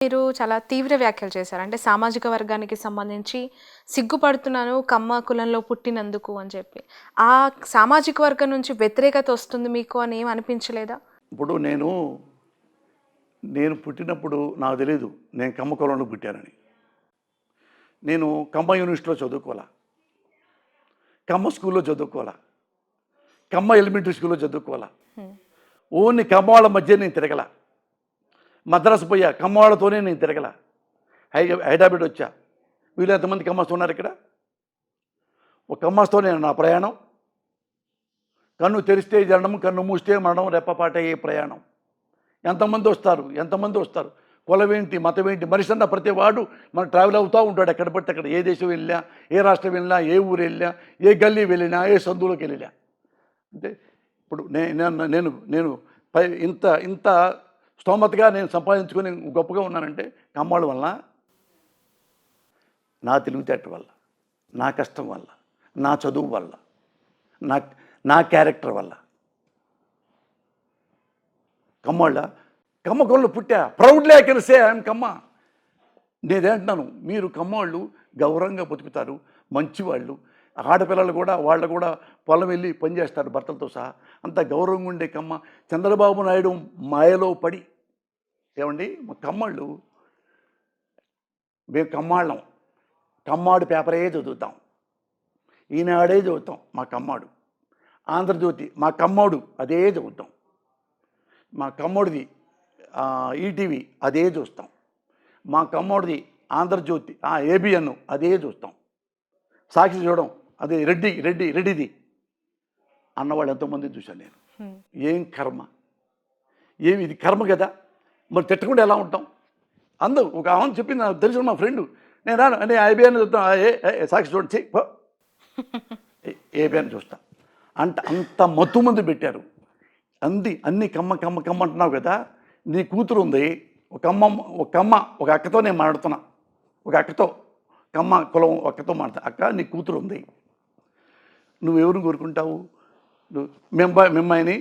మీరు చాలా తీవ్ర వ్యాఖ్యలు చేశారు. అంటే సామాజిక వర్గానికి సంబంధించి సిగ్గుపడుతున్నాను కమ్మ కులంలో పుట్టినందుకు అని చెప్పి. ఆ సామాజిక వర్గం నుంచి వ్యతిరేకత వస్తుంది మీకు అని ఏమి అనిపించలేదా? ఇప్పుడు నేను పుట్టినప్పుడు నాకు తెలీదు నేను కమ్మ కులంలో పుట్టానని. నేను కమ్మ యూనివర్సిటీలో చదువుకోవాలా, కమ్మ స్కూల్లో చదువుకోవాలా, కమ్మ ఎలిమెంటరీ స్కూల్లో చదువుకోవాలా. ఓన్లీ కమ్మ వాళ్ళ మధ్య నేను తిరగల. మద్రాసు పోయా కమ్మ వాళ్ళతోనే నేను తిరగల. హైదరాబాద్ వచ్చా, వీళ్ళు ఎంతమంది కమ్మస్తూ ఉన్నారు ఇక్కడ. ఒక కమ్మస్తో నేను నా ప్రయాణం. కన్ను తెరిస్తే జనడం, కన్ను మూస్తే మరణం, రెప్పపాటే ప్రయాణం. ఎంతమంది వస్తారు, కులమేంటి, మతమేంటి, మనిషి అన్న ప్రతి వాడు మన ట్రావెల్ అవుతూ ఉంటాడు. ఎక్కడ పడితే అక్కడ, ఏ దేశం వెళ్ళినా, ఏ రాష్ట్రం వెళ్ళినా, ఏ ఊరు వెళ్ళినా, ఏ గల్లీ వెళ్ళినా, ఏ సందులోకి వెళ్ళినా. అంటే ఇప్పుడు నేను నేను ఇంత ఇంత స్తోమతగా నేను సంపాదించుకొని గొప్పగా ఉన్నానంటే కమ్మాళ్ళ వల్ల, నా తెలివితేట వల్ల, నా కష్టం వల్ల, నా చదువు వల్ల, నా నా క్యారెక్టర్ వల్ల. కమ్మాళ్ళ కమ్మ కులంలో పుట్టా. Proudly I can say I'm Kamma. నేనేంటున్నాను, మీరు కమ్మవాళ్ళు గౌరవంగా బతుకుతారు, మంచివాళ్ళు. ఆడపిల్లలు కూడా వాళ్ళు కూడా పొలం వెళ్ళి పనిచేస్తారు భర్తలతో సహా. అంత గౌరవంగా ఉండే కమ్మ చంద్రబాబు నాయుడు మాయలో పడి, ఏమండి మా కమ్మాళ్ళు, మేము కమ్మాళ్ళం, కమ్మాడు పేపరే చదువుతాం, ఈనాడే చదువుతాం మా కమ్మాడు, ఆంధ్రజ్యోతి మా కమ్మోడు అదే చదువుతాం, మా కమ్మోడిది ఈటీవీ అదే చూస్తాం, మా కమ్మోడిది ఆంధ్రజ్యోతి ఏబిఎన్ అదే చూస్తాం, సాక్షి చూడడం అదే రెడ్డిది అన్నవాళ్ళు ఎంతోమంది చూశాను నేను. ఏం కర్మ, ఏమి ఇది కర్మ కదా. మరి తిట్టకుండా ఎలా ఉంటాం? అందరూ ఒక ఆమె చెప్పింది, నాకు తెలిసిన మా ఫ్రెండు, నేను రాను అంటే ఏబిఎన్ చూస్తాం, సాక్షి చూడండి ఏబిఎన్ చూస్తా అంత మత్తు మంది పెట్టారు. అన్ని కమ్మ అంటున్నావు కదా. నీ కూతురు ఉంది, ఒక అక్కతో నేను మాట్లాడుతున్నా, ఒక అక్కతో, కమ్మ కులం అక్కతో మాట్లాడుతా. అక్క నీ కూతురు ఉంది, నువ్వెవరిని కోరుకుంటావు? మిమ్మాయిని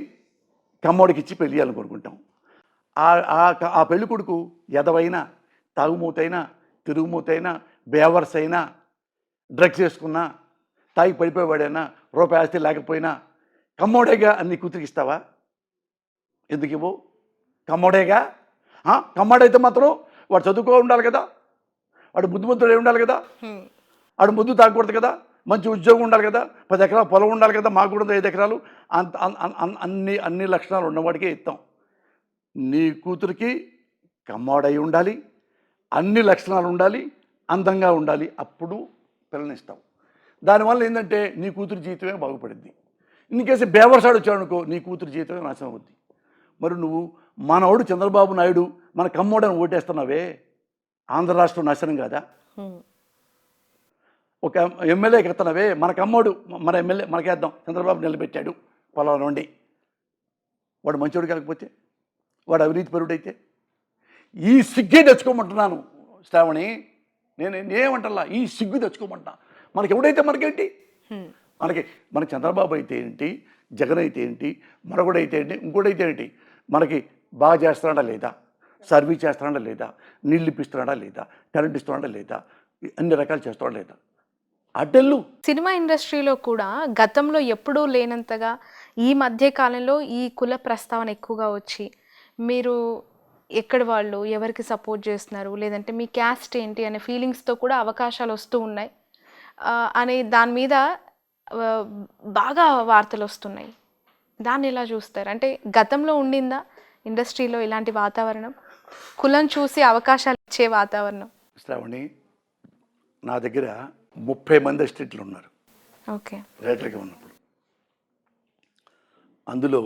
కమ్మోడికి ఇచ్చి పెళ్లి చేయాలని కోరుకుంటాం. ఆ పెళ్లి కొడుకు ఎదవైనా, తాగుమూతైనా, తిరుగుమూతైనా, బేవర్స్ అయినా, డ్రగ్స్ వేసుకున్నా, తాగి పడిపోయేవాడైనా, రూపాయి ఆస్తి లేకపోయినా కమ్మోడేగా అన్ని కూతురికి ఇస్తావా? ఎందుకు ఇవ్వవు? కమ్మోడేగా. కమ్మోడైతే మాత్రం వాడు చదువుకో ఉండాలి కదా, వాడు బుద్ధిమంతుడే ఉండాలి కదా, వాడు ముద్దు తాగకూడదు కదా, మంచి ఉద్యోగం ఉండాలి కదా, 10 ఎకరాల పొలం ఉండాలి కదా, మాకు కూడా 5 ఎకరాలు, అన్ని లక్షణాలు ఉన్నవాడికే ఇస్తాం. నీ కూతురికి కమ్మోడై ఉండాలి, అన్ని లక్షణాలు ఉండాలి, అందంగా ఉండాలి, అప్పుడు పిల్లనిస్తావు. దానివల్ల ఏంటంటే నీ కూతురు జీవితమే బాగుపడింది. ఇన్కేసి బేవర్సాడు వచ్చాడు అనుకో, నీ కూతురు జీవితమే నాశనం అవుద్ది. మరి నువ్వు మనవాడు చంద్రబాబు నాయుడు మన కమ్మోడని ఓటేస్తున్నావే, ఆంధ్ర రాష్ట్రం నాశనం కాదా? ఒక ఎమ్మెల్యేకి ఎత్తున్నావే, మన కమ్మోడు మన ఎమ్మెల్యే మనకేద్దాం, చంద్రబాబు నిలబెట్టాడు పొలం నుండి, వాడు మంచోడు కాకపోతే, వాడు అవినీతి పరుడైతే, ఈ సిగ్గే తెచ్చుకోమంటున్నాను శ్రావణి. నేనేమంటల్లా, ఈ సిగ్గు తెచ్చుకోమంటున్నా. మనకి ఎవడైతే మనకేంటి, మనకి చంద్రబాబు అయితే ఏంటి, జగన్ అయితే ఏంటి, మరొకడైతే ఏంటి, ఇంకోటైతే ఏంటి, మనకి బాగా చేస్తున్నాడా లేదా, సర్వీస్ చేస్తున్నాడా లేదా, నీళ్ళు ఇప్పిస్తున్నాడా లేదా, కరెంట్ ఇస్తున్నాడా లేదా, అన్ని రకాలు చేస్తున్నాడా లేదా, అడ్డెళ్ళు. సినిమా ఇండస్ట్రీలో కూడా గతంలో ఎప్పుడూ లేనంతగా ఈ మధ్య కాలంలో ఈ కుల ప్రస్తావన ఎక్కువగా వచ్చి, మీరు ఎక్కడ వాళ్ళు, ఎవరికి సపోర్ట్ చేస్తున్నారు, లేదంటే మీ క్యాస్ట్ ఏంటి అనే ఫీలింగ్స్తో కూడా అవకాశాలు వస్తూ ఉన్నాయి అనే దాని మీద బాగా వార్తలు వస్తున్నాయి. దాన్ని ఎలా చూస్తారు? అంటే గతంలో ఉండిందా ఇండస్ట్రీలో ఇలాంటి వాతావరణం, కులం చూసి అవకాశాలు ఇచ్చే వాతావరణం? శ్రావణి, నా దగ్గర 30 మంది అసిస్టెంట్లు ఉన్నారు. ఓకే, రైటర్గా ఉన్నప్పుడు. అందులో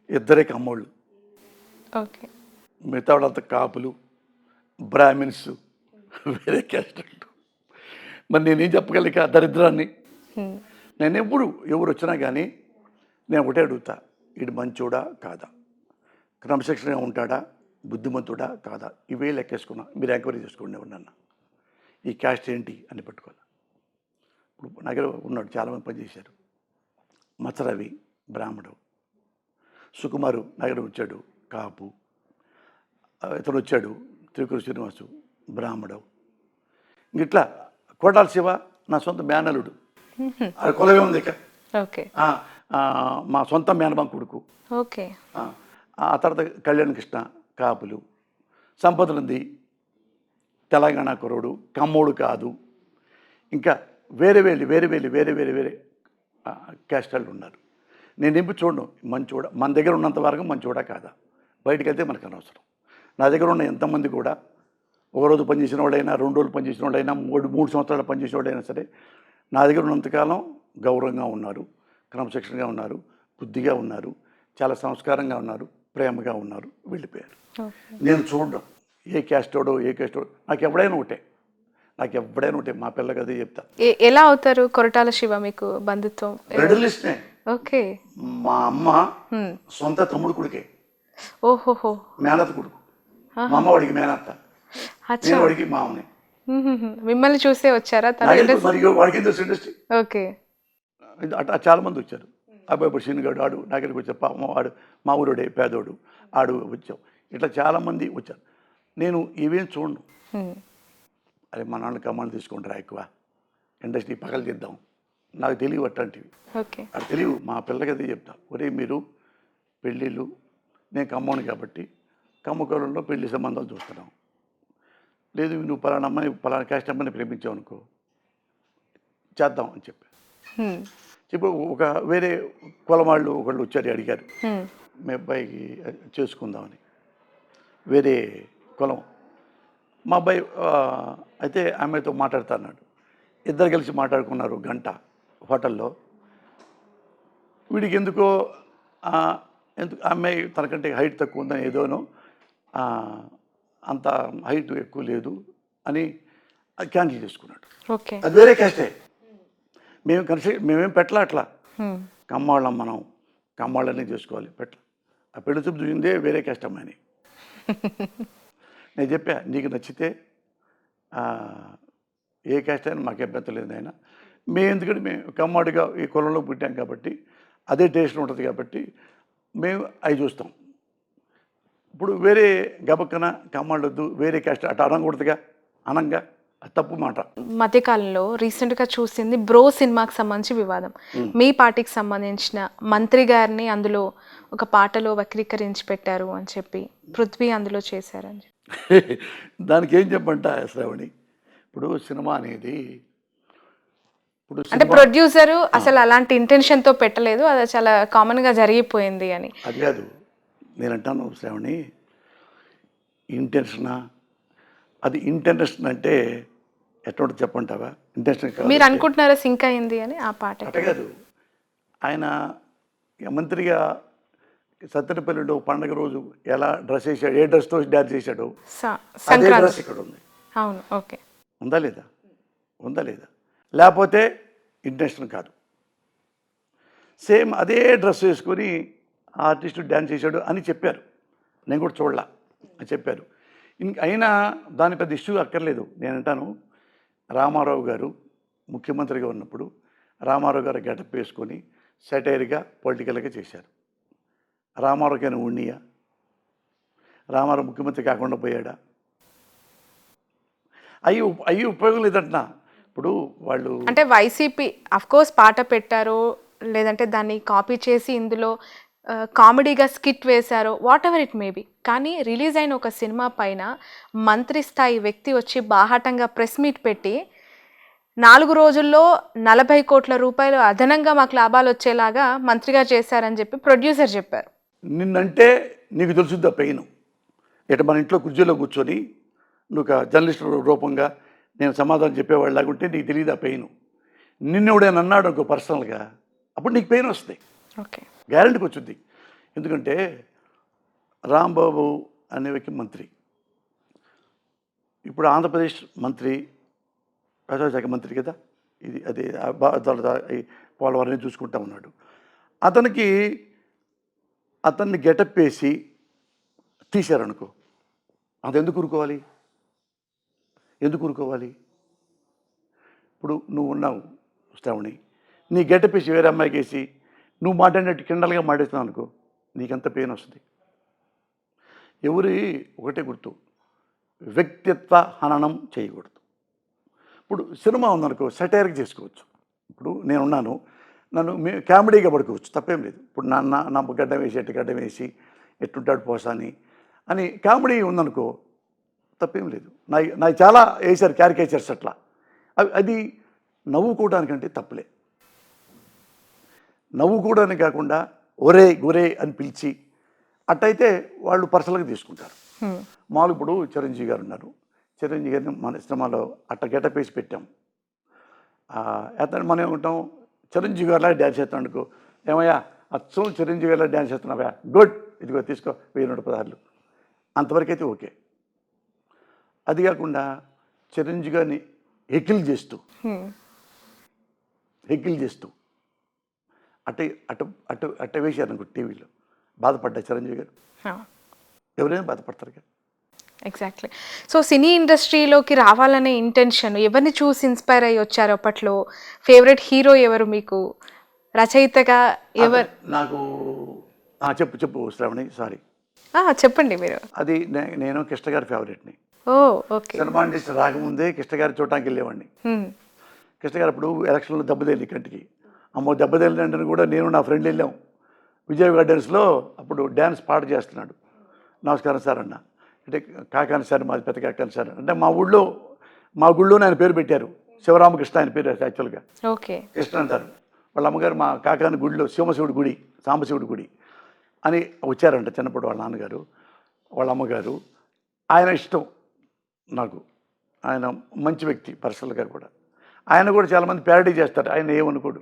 2 కమ్మోళ్ళు, ఓకే, మిగతా వాళ్ళంతా కాపులు, బ్రాహ్మిన్స్, వేరే క్యాస్ట్. మరి నేనేం చెప్పగలిక దరిద్రాన్ని? నేను ఎవరు వచ్చినా కానీ నేను ఒకటే అడుగుతా, వీడు మంచోడా కాదా, క్రమశిక్షణగా ఉంటాడా, బుద్ధిమంతుడా కాదా, ఇవే లెక్కేసుకున్నా. మీరు ఎంక్వైరీ చేసుకోండి ఎవరన్నా, ఈ క్యాస్ట్ ఏంటి అని పెట్టుకోవాలి. ఇప్పుడు నా దగ్గర ఉన్నాడు, చాలామంది పనిచేశారు. మత్సరవి బ్రాహ్మడు, సుకుమారు నా దగ్గర వచ్చాడు కాపు, ఇతను వచ్చాడు, త్రికూరు శ్రీనివాసు, బ్రాహ్మడు. ఇట్లా కోటాల శివ నా సొంత మేనలుడు, అది కులమే ఉంది ఇక. ఓకే. మా సొంత మేనమామ కొడుకు. ఓకే. ఆ తర్వాత కళ్యాణ్ కృష్ణ, కాపులు. సంపదలుంది, తెలంగాణ కుర్రోడు, కమ్మోడు కాదు. ఇంకా వేరే వేరే క్యాస్ట్ వాళ్ళు ఉన్నారు. నేను నింపి చూడను, మంచోడ మన దగ్గర ఉన్నంత వరకు మంచోడా కాదా, బయటకు వెళ్తే మనకు అనవసరం. నా దగ్గర ఉన్న ఎంతమంది కూడా ఒకరోజు పనిచేసిన వాడైనా, 2 రోజులు పనిచేసిన వాడైనా, 3 సంవత్సరాలు పనిచేసిన వాడైనా సరే, నా దగ్గర ఉన్నంతకాలం గౌరవంగా ఉన్నారు, క్రమశిక్షణగా ఉన్నారు, బుద్ధిగా ఉన్నారు, చాలా సంస్కారంగా ఉన్నారు, ప్రేమగా ఉన్నారు, వెళ్ళిపోయారు. నేను చూడడం ఏ క్యాస్టోడో నాకు ఎవడైనా ఒకటే, మా పిల్లకి అదే చెప్తా. ఎలా అవుతారు కొరటాల శివ మీకు బంధుత్వం? బ్లడ్ లిస్ట్నే. ఓకే. మా అమ్మ సొంత తమ్ముడు కొడుకే, ఓహోహో, మేనత్త కొడుకు. మా అమ్మ వాడికి మేనత్త, నేను వాడికి మామని. మిమ్మల్ని చూసే వచ్చారా? మరియు వాడికి ఏం తెలుసు ఇండస్ట్రీ. ఓకే. అట్లా చాలా మంది వచ్చారు. అబ్బాయి సీనుగాడు ఆడు నా దగ్గరికి వచ్చారు, పాపం వాడు మా ఊరోడే పేదోడు, ఆడు వచ్చాం. ఇట్లా చాలామంది వచ్చారు. నేను ఇవేం చూడను. అరే మా నాన్న కమ్మాలు తీసుకుంటారా ఎక్కువ, ఇండస్ట్రీ పగలు చేద్దాం, నాకు తెలియవు అట్లాంటివి. ఓకే. అది తెలియవు. మా పిల్లకి అదే చెప్తా, ఒరే మీరు పెళ్ళిళ్ళు, నేను కమ్మోని కాబట్టి కమ్మకూరంలో పెళ్లి సంబంధాలు చూస్తున్నాం. లేదు నువ్వు పలానా అమ్మాయి, పలానా క్యాస్ట్ అమ్మాయిని ప్రేమించావు అనుకో, చేద్దాం అని చెప్పి ఒక వేరే కులం వాళ్ళు ఒకళ్ళు వచ్చారు, అడిగారు మీ అబ్బాయికి చేసుకుందామని. వేరే కులం మా అబ్బాయి అయితే ఆమెతో మాట్లాడుతా అన్నాడు. ఇద్దరు కలిసి మాట్లాడుకున్నారు గంట హోటల్లో. వీడికి ఎందుకు అమ్మాయి తనకంటే హైట్ తక్కువ ఉందని ఏదోనో, అంత హైట్ ఎక్కువ లేదు అని క్యాన్సిల్ చేసుకున్నాడు. ఓకే. అది వేరే క్యాస్టే. మేమేం పెట్టలా అట్లా. కమ్మాళ్ళం మనం, కమ్మాళ్ళని చేసుకోవాలి పెట్టలా. ఆ పెళ్లి చూపు చూసిందే వేరే క్యాస్ట్ అమ్మాయిని. నేను చెప్పా, నీకు నచ్చితే ఏ క్యాస్ట్ అయినా మాకు అభ్యంతరం లేదు ఆయన. ఎందుకంటే మేము కమ్మాడిగా ఈ కులంలో పుట్టాం కాబట్టి అదే టేస్ట్ ఉంటుంది కాబట్టి మేము అవి చూస్తాం. ఇప్పుడు వేరే గబక్కన కమ్మాళ్ళొద్దు, వేరే క్యాస్ట్ అట్లా అనకూడదుగా, అనంగా అది తప్పు మాట. మధ్యకాలంలో రీసెంట్గా చూసింది బ్రో సినిమాకి సంబంధించి వివాదం. మీ పార్టీకి సంబంధించిన మంత్రి గారిని అందులో ఒక పాటలో వక్రీకరించి పెట్టారు అని చెప్పి పృథ్వీ అందులో చేశారని చెప్పి. దానికి ఏం చెప్పంట శ్రావణి, ఇప్పుడు సినిమా అనేది అంటే ప్రొడ్యూసరు అసలు అలాంటి ఇంటెన్షన్తో పెట్టలేదు, అది చాలా కామన్గా జరిగిపోయింది అని. అది కాదు నేను అంటాను శ్రావణి, ఇంటెన్షనా? అది ఇంటెన్షన్ అంటే ఎటువంటి చెప్పంటావా? ఇంటెన్షన్ కాదు. మీరు అనుకుంటున్నారా సింక్ అయింది అని ఆ పాట? అట్ట కాదు. ఆయన మంత్రిగా సత్తెనపల్లిలో పండగ రోజు ఎలా డ్రెస్ వేసాడు, ఏ డ్రెస్తో డ్యాన్స్ చేశాడు, అదే డ్రెస్ ఇక్కడ ఉంది. అవును. ఓకే. ఉందా లేదా? లేకపోతే ఇంటెన్షన్ కాదు. సేమ్ అదే డ్రెస్ వేసుకొని ఆర్టిస్టు డ్యాన్స్ చేశాడు అని చెప్పారు. నేను కూడా చూడలా అని చెప్పారు. అయినా దాని పెద్ద ఇష్యూ అక్కర్లేదు. నేను అంటాను, రామారావు గారు ముఖ్యమంత్రిగా ఉన్నప్పుడు రామారావు గారు గెటప్ వేసుకొని సెటైర్గా పొలిటికల్గా చేశారు. రామారావు గారిని ఉన్నియా? రామారావు ముఖ్యమంత్రి కాకుండా పోయాడా? అయ్యి ఉపయోగం లేదంటున్నా. ఇప్పుడు వాళ్ళు అంటే వైసీపీ అఫ్కోర్స్ పాట పెట్టారు, లేదంటే దాన్ని కాపీ చేసి ఇందులో కామెడీగా స్కిట్ వేశారో వాట్ ఎవర్ ఇట్ మేబీ, కానీ రిలీజ్ అయిన ఒక సినిమా పైన మంత్రి స్థాయి వ్యక్తి వచ్చి బాహాటంగా ప్రెస్ మీట్ పెట్టి 4 రోజుల్లో 40 కోట్ల రూపాయలు అదనంగా మాకు లాభాలు వచ్చేలాగా మంత్రిగా చేశారని చెప్పి ప్రొడ్యూసర్ చెప్పారు. నిన్నంటే నీకు తెలుసుద్దా పెయిన్. ఇటు మన ఇంట్లో కుర్చీలో కూర్చొని నువ్వు ఒక జర్నలిస్ట్ రూపంగా నేను సమాధానం చెప్పేవాళ్ళలాగా ఉంటే నీకు తెలియదు ఆ పెయిన్. నిన్ను ఎవడైనా అన్నాడు అనుకో పర్సనల్గా, అప్పుడు నీకు పెయిన్ వస్తుంది. ఓకే. గ్యారెంటీకి వచ్చింది. ఎందుకంటే రాంబాబు అనే వ్యక్తి మంత్రి, ఇప్పుడు ఆంధ్రప్రదేశ్ మంత్రి, వ్యవసాయ శాఖ మంత్రి కదా, ఇది అదే పోలవరం చూసుకుంటా ఉన్నాడు. అతన్ని గెటప్ వేసి తీశారనుకో, అది ఎందుకు ఊరుకోవాలి? ఇప్పుడు నువ్వు ఉన్నావు శ్రావణి, నీ గెటప్ వేసి వేరే అమ్మాయికి వేసి నువ్వు మాట్లాడినట్టు కిండల్గా మాట్లాడుతున్నావు అనుకో, నీకెంత పెయిన్ వస్తుంది. ఎవరి ఒకటే గుర్తు, వ్యక్తిత్వ హననం చేయకూడదు. ఇప్పుడు సినిమా ఉందనుకో సెటైర్కి చేసుకోవచ్చు. ఇప్పుడు నేనున్నాను, నన్ను కామెడీగా పడుకోవచ్చు, తప్పేం లేదు. ఇప్పుడు నా గడ్డం వేసి ఎట్టు గడ్డం వేసి ఎట్టుంటాడు పోసాని అని కామెడీ ఉందనుకో తప్పేం లేదు. నాకు చాలా వేశారు క్యారికేచర్స్ అట్లా, అది నవ్వుకోవడానికంటే తప్పులే. నవ్వుకోవడానికి కాకుండా ఒరే గురే అని పిలిచి అట్టయితే వాళ్ళు పర్సనల్గా తీసుకుంటారు. మామూలు ఇప్పుడు చిరంజీవి గారు ఉన్నారు, చిరంజీవి గారిని మన సినిమాలో అట్ట గెటప్ వేసి పెట్టాం. అతను మనం ఏమంటాం, చిరంజీవి గారిలా డ్యాన్స్ చేస్తాం అనుకో, ఏమయ్యా అచ్చం చిరంజీవి గారిలా డ్యాన్స్ చేస్తున్నావా, గుడ్, ఇదిగో తీసుకో 1016. అంతవరకు అయితే ఓకే. అది కాకుండా చిరంజీవి గారిని హెకిల్ చేస్తూ అట్ట అటు అటు అట్ట వేశారు అనుకో, టీవీలో బాధపడ్డా చిరంజీవి గారు. ఎవరైనా బాధపడతారు కదా. ఎగ్జాక్ట్లీ. సో సినీ ఇండస్ట్రీలోకి రావాలనే ఇంటెన్షన్ ఎవరిని చూసి ఇన్స్పైర్ అయ్యి వచ్చారు అప్పట్లో? ఫేవరెట్ హీరో ఎవరు మీకు? రచయితగా ఎవరు? నాకు చెప్పు శ్రావణి, సారీ. చెప్పండి మీరు. అది నేను కృష్ణ గారి ఫేవరెట్ని. ఓ ఓకే. సినిమా ఇండస్ట్రీ రాకముందే కృష్ణ గారి చూడటానికి వెళ్ళేవాడిని. కృష్ణ గారు అప్పుడు ఎలక్షన్లో దెబ్బతేలి కంటికి, అమ్మో దెబ్బతేలినంటే కూడా నేను నా ఫ్రెండ్ వెళ్ళాం విజయ్ గార్డెన్స్లో. అప్పుడు డ్యాన్స్ పాట చేస్తున్నాడు. నమస్కారం సార్ అన్న అంటే, కాకాని సార్, మాది పెద్ద కాకాని సార్ అంటే, మా గుళ్ళోనే ఆయన పేరు పెట్టారు, శివరామకృష్ణ ఆయన పేరు యాక్చువల్గా. ఓకే. కృష్ణ అంటారు. వాళ్ళ అమ్మగారు మా కాకాని గుడిలో శివశివుడి గుడి, సాంబశివుడి గుడి అని వచ్చారంట చిన్నప్పుడు వాళ్ళ నాన్నగారు, వాళ్ళ అమ్మగారు. ఆయన ఇష్టం నాకు, ఆయన మంచి వ్యక్తి పర్సనల్గా కూడా. ఆయన కూడా చాలామంది ప్యారడీ చేస్తారు, ఆయన ఏమనుకోడు,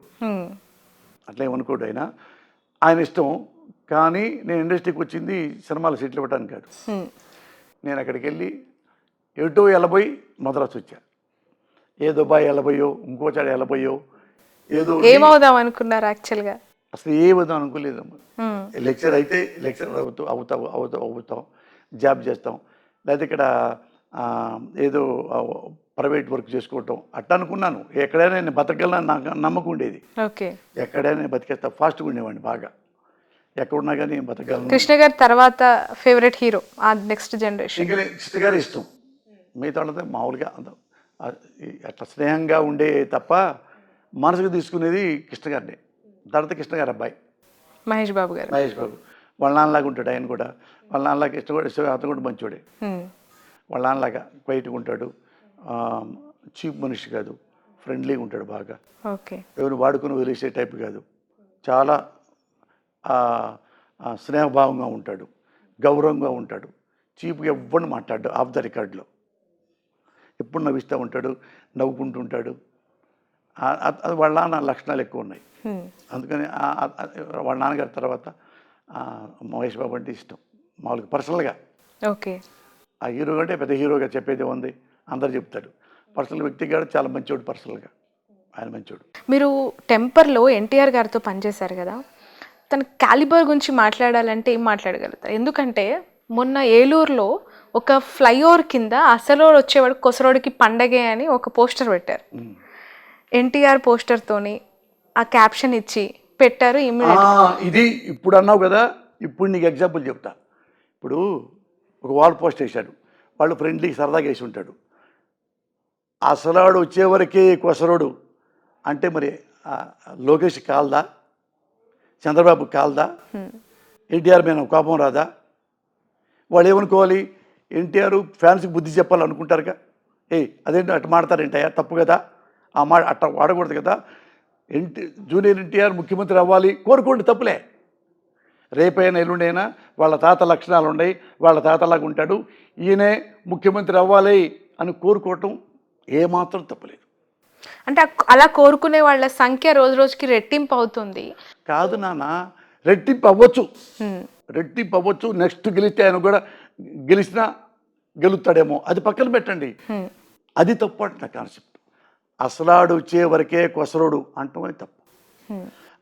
అట్లా ఏమనుకోడు ఆయన ఇష్టం. కానీ నేను ఇండస్ట్రీకి వచ్చింది సినిమాలు సీట్లు ఇవ్వడానికి కాదు. నేను అక్కడికి వెళ్ళి ఎటో వెళ్ళబోయి మద్రాసు వచ్చా. ఏ దుబాయ్ వెళ్ళబోయో, ఇంకో చాడ వెళ్ళబోయో, ఏదో ఏమవుదాం అనుకున్నారు యాక్చువల్గా? అసలు ఏ వద్దాం అనుకోలేదమ్మా. లెక్చర్ అయితే లెక్చర్ అవుతాం, జాబ్ చేస్తాం, లేదా ఇక్కడ ఏదో ప్రైవేట్ వర్క్ చేసుకోవటం అట్లా అనుకున్నాను. ఎక్కడైనా నేను బతకగలను నాకు నమ్మకం ఉండేది. ఓకే. ఎక్కడైనా నేను బతికేస్తా, ఫాస్ట్గా ఉండేవాడిని బాగా, ఎక్కడున్నా కానీ నేను బతకగలను. కృష్ణ గారి తర్వాత ఫేవరెట్ హీరో ఆ నెక్స్ట్ జనరేషన్? ఇంకా కృష్ణ గారి ఇష్టం. మిగతా వాళ్ళతో మామూలుగా అట్లా స్నేహంగా ఉండే తప్ప మనసుకు తీసుకునేది కృష్ణ గారిని. తర్వాత కృష్ణ గారి అబ్బాయి మహేష్ బాబు గారు. వాళ్ళ నాన్నలాగా ఉంటాడు ఆయన కూడా. వాళ్ళ నాన్నలాగా ఇష్టపడే అతను కూడా మంచోడే. వాళ్ళ నాన్నలాగా క్వైట్గా ఉంటాడు, చీప్ మనిషి కాదు, ఫ్రెండ్లీగా ఉంటాడు బాగా. ఓకే. ఎవరు వాడుకుని వదిలేసే టైప్ కాదు, చాలా స్నేహభావంగా ఉంటాడు, గౌరవంగా ఉంటాడు, చీప్గా ఎవ్వరిని మాట్లాడు. ఆఫ్ ద రికార్డులో ఎప్పుడు నవ్విస్తూ ఉంటాడు, నవ్వుకుంటూ ఉంటాడు. అది వాళ్ళ నాన్న లక్షణాలు ఎక్కువ ఉన్నాయి. అందుకని వాళ్ళ నాన్నగారి తర్వాత మహేష్ బాబు అంటే ఇష్టం మామూలుగా పర్సనల్గా. ఓకే. ఆ హీరో అంటే పెద్ద హీరోగా చెప్పేది ఉంది, అందరు చెప్తాడు. పర్సనల్ వ్యక్తిగా చాలా మంచోడు, పర్సనల్గా ఆయన మంచోడు. మీరు టెంపర్లో ఎన్టీఆర్ గారితో పనిచేశారు కదా, తన క్యాలిబర్ గురించి మాట్లాడాలంటే ఏం మాట్లాడగలుగుతారు? ఎందుకంటే మొన్న ఏలూరులో ఒక ఫ్లైఓవర్ కింద అసలోడు వచ్చేవాడు కొసరోడికి పండగే అని ఒక పోస్టర్ పెట్టారు. ఎన్టీఆర్ పోస్టర్తోని ఆ క్యాప్షన్ ఇచ్చి పెట్టారు. ఇది ఇప్పుడు అన్నావు కదా, ఇప్పుడు నీకు ఎగ్జాంపుల్ చెప్తా. ఇప్పుడు ఒక వాల్ పోస్ట్ వేశాడు, వాళ్ళు ఫ్రెండ్లీ సరదాగా వేసి ఉంటాడు, అసలాడు వచ్చేవరకే కొసరోడు అంటే మరి లోకేష్ కాల్దా, చంద్రబాబు కాల్దా, ఎన్టీఆర్ మీద కోపం రాదా? వాళ్ళు ఏమనుకోవాలి, ఎన్టీఆర్ ఫ్యాన్స్కి బుద్ధి చెప్పాలనుకుంటారుగా. అదేంటి అట్లా మాడతారేంటయ్యా, తప్పు కదా, ఆ మాట అట్లా వాడకూడదు కదా. జూనియర్ ఎన్టీఆర్ ముఖ్యమంత్రి అవ్వాలి కోరుకోండి, తప్పులే. రేపైనా ఎల్లుండైనా వాళ్ళ తాత లక్షణాలు ఉన్నాయి, వాళ్ళ తాతలాగా ఉంటాడు, ఈయనే ముఖ్యమంత్రి అవ్వాలి అని కోరుకోవటం ఏమాత్రం తప్పలేదు. అంటే అలా కోరుకునే వాళ్ళ సంఖ్య రోజు రోజుకి రెట్టింపు అవుతుంది. కాదు నాన్న, రెట్టింపు అవ్వచ్చు. నెక్స్ట్ గెలిస్తే ఆయన కూడా గెలిచినా గెలుస్తాడేమో, అది పక్కన పెట్టండి. అది తప్పు అంట నా కాన్సెప్ట్. అసలాడు వచ్చే వరకే కొసరుడు అంటామని తప్పు.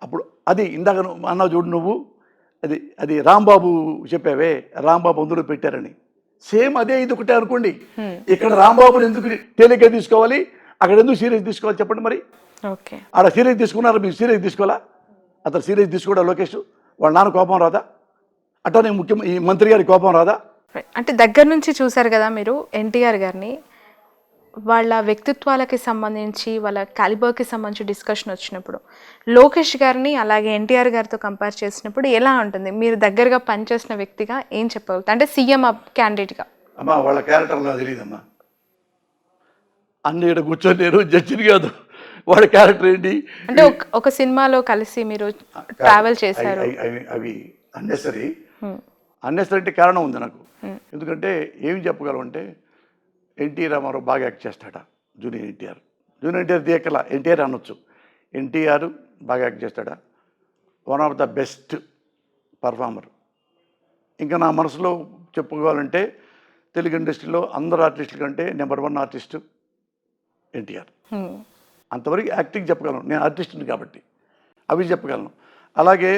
అప్పుడు అది ఇందాక అన్నావు చూడు నువ్వు, అది రాంబాబు చెప్పావే, రాంబాబు అందులో పెట్టారని. సేమ్ అదే ఇది ఒకటే అనుకోండి. ఇక్కడ రాంబాబుని ఎందుకు తేలిగ్గా తీసుకోవాలి, అక్కడ ఎందుకు సీరియస్ తీసుకోవాలి చెప్పండి మరి. ఓకే. ఆడ సీరియస్ తీసుకున్నారు, మీరు సీరియస్ తీసుకోవాలా? అతను సీరియస్ తీసుకోవడా లోకేష్? వాళ్ళ నాన్న కోపం రాదా? అట్లా ఈ మంత్రి గారి కోపం రాదా? అంటే దగ్గర నుంచి చూసారు కదా మీరు ఎన్టీఆర్ గారిని. వాళ్ళ వ్యక్తిత్వాలకి సంబంధించి, వాళ్ళ క్యాలిబర్‌కి సంబంధించి డిస్కషన్ వచ్చినప్పుడు, లోకేష్ గారిని అలాగే ఎన్టీఆర్ గారితో కంపేర్ చేసినప్పుడు ఎలా ఉంటుంది? మీరు దగ్గరగా పనిచేసిన వ్యక్తిగా ఏం చెప్పగలుగుతారు? అంటే సీఎం క్యాండిడేట్‌గా. అమ్మా వాళ్ళ క్యారెక్టర్ నాకు తెలియదమ్మా. అన్ని ఈడ కూర్చొని నేను జడ్జిని కాదు. వాడి క్యారెక్టర్ ఏంటి? అంటే ఒక సినిమాలో కలిసి మీరు ట్రావెల్ చేశారు. అవి అన్నెసరీ. హ్మ్. అన్నెసరీ అంటే కారణం ఉంది నాకు. హ్మ్. ఎందుకంటే ఏం చెప్పగలం అంటే ఎన్టీ రామారావు బాగా యాక్ట్ చేస్తాడ. జూనియర్ ఎన్టీఆర్. జూనియర్ ఎన్టీఆర్ తీయకల ఎన్టీఆర్ అనొచ్చు. ఎన్టీఆర్ బాగా యాక్ట్ చేస్తాడా. One of the best performer. ఇంకా నా మనసులో చెప్పుకోవాలంటే తెలుగు ఇండస్ట్రీలో అందరు ఆర్టిస్టుల కంటే నెంబర్ 1 ఆర్టిస్టు ఎన్టీఆర్. హ్మ్. అంతవరకు యాక్టింగ్ చెప్పగలను. నేను ఆర్టిస్ట్ని కాబట్టి అవి చెప్పగలను. అలాగే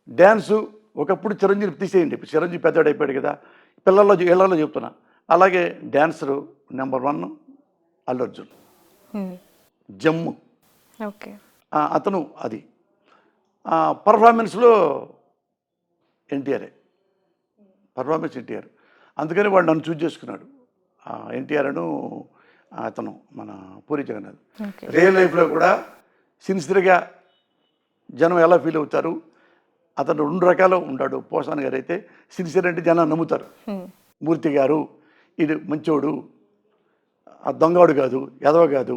డ్యాన్సు ఒకప్పుడు చిరంజీవి తీసేయండి. ఇప్పుడు చిరంజీవి పెద్దవాడు అయిపోయాడు కదా. ఇళ్లలో చెప్తున్నా. అలాగే డ్యాన్సరు నెంబర్ 1 అల్లు అర్జున్. హ్మ్. జమ్ము ఓకే. అతను అది. పర్ఫార్మెన్స్లో ఎన్టీఆరే. పర్ఫార్మెన్స్ ఎన్టీఆర్. అందుకని వాడు నన్ను చూజ్ చేసుకున్నాడు. ఎన్టీఆర్ అను అతను మన పూరి జగన్నాథ్. ఓకే. రియల్ లైఫ్లో కూడా సిన్సియర్గా జనం ఎలా ఫీల్ అవుతారు. అతను 2 రకాలు ఉంటాడు. పోసాన్ గారు అయితే సిన్సియర్ అంటే జనం నమ్ముతారు. హ్మ్. మూర్తి గారు ఇది మంచోడు, దొంగవాడు కాదు, ఎదవ కాదు.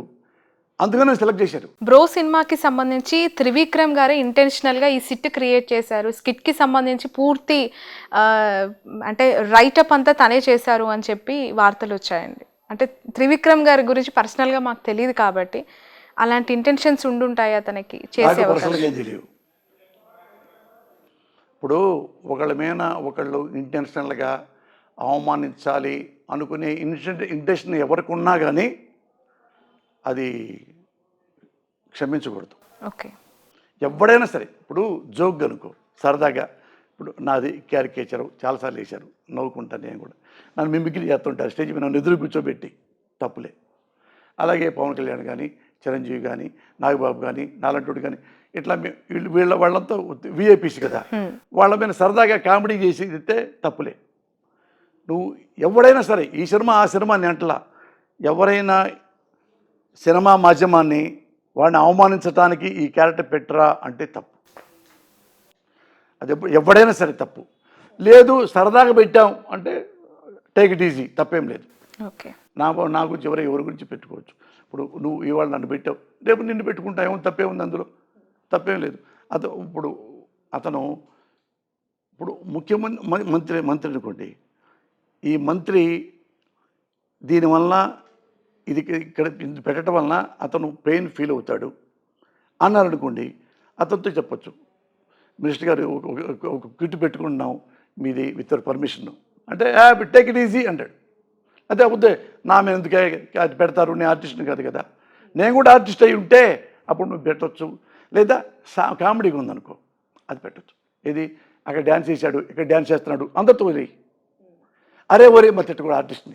అందుకని సెలెక్ట్ చేశారు. బ్రో సినిమాకి సంబంధించి త్రివిక్రమ్ గారే ఇంటెన్షనల్గా ఈ సిట్ క్రియేట్ చేశారు. స్కిట్కి సంబంధించి పూర్తి అంటే రైటప్ అంతా తనే చేశారు అని చెప్పి వార్తలు వచ్చాయండి. అంటే త్రివిక్రమ్ గారి గురించి పర్సనల్గా మాకు తెలియదు కాబట్టి అలాంటి ఇంటెన్షన్స్ ఉండుంటాయి అతనికి చేసే నాకు అవకాశం. పర్సనల్గా ఏం తెలియదు. ఇప్పుడు ఒకళ్ళ మీద ఒకళ్ళు ఇంటెన్షనల్గా అవమానించాలి అనుకునే ఇంటెన్షన్ ఎవరికి ఉన్నా కానీ అది క్షమించకూడదు. ఓకే. ఎవడైనా సరే ఇప్పుడు జోక్ అనుకో సరదాగా ఇప్పుడు నాది క్యారికేచరు చాలాసార్లు వేశారు, నవ్వుకుంటాను నేను కూడా. నన్ను మిమిక్రీ చేస్తుంటారు స్టేజ్ మీద నన్ను ఎదురు కూర్చోబెట్టి, తప్పులే. అలాగే పవన్ కళ్యాణ్ కానీ, చిరంజీవి కానీ, నాగబాబు కానీ, నాలంటోడు కానీ ఇట్లా వాళ్ళంతా విఐపీస్ కదా, వాళ్ళ మీద సరదాగా కామెడీ చేసి తప్పులే. నువ్వు ఎవడైనా సరే ఈ సినిమా ఆ సినిమాని అంటలా, ఎవరైనా సినిమా మాధ్యమాన్ని వాడిని అవమానించడానికి ఈ క్యారెక్టర్ పెట్టరా అంటే తప్పు. అది ఎవడైనా సరే తప్పు. లేదు సరదాగా పెట్టాం అంటే టేక్ ఇట్ ఈజీ, తప్పేం లేదు. ఓకే. నా గురించి ఎవరి గురించి పెట్టుకోవచ్చు. ఇప్పుడు నువ్వు ఇవాళ నన్ను పెట్టావు, రేపు నిన్ను పెట్టుకుంటా, ఏమో తప్పేముంది అందులో, తప్పేం లేదు. అతను ఇప్పుడు ముఖ్యమంత్రి మంత్రి అనుకోండి, ఈ మంత్రి దీనివల్ల ఇది ఇక్కడ పెట్టడం వలన అతను పెయిన్ ఫీల్ అవుతాడు అన్నారు అనుకోండి, అతనితో చెప్పచ్చు, మినిస్టర్ గారు ఒక కిట్ పెట్టుకుంటున్నాం మీది విత్ పర్మిషన్ అంటే టేక్ ఇట్ ఈజీ అంటాడు. అదే అవుద్దే నా మీద ఎందుకే అది పెడతారు, నేను ఆర్టిస్ట్ని కాదు కదా. నేను కూడా ఆర్టిస్ట్ అయి ఉంటే అప్పుడు నువ్వు పెట్టవచ్చు. లేదా కామెడీగా ఉందనుకో అది పెట్టచ్చు. ఇది అక్కడ డ్యాన్స్ చేశాడు, ఇక్కడ డ్యాన్స్ చేస్తున్నాడు, అందరితో వదిలేయి. అరే ఒరే మరి తిట్టు కూడా ఆర్టిస్ట్ని.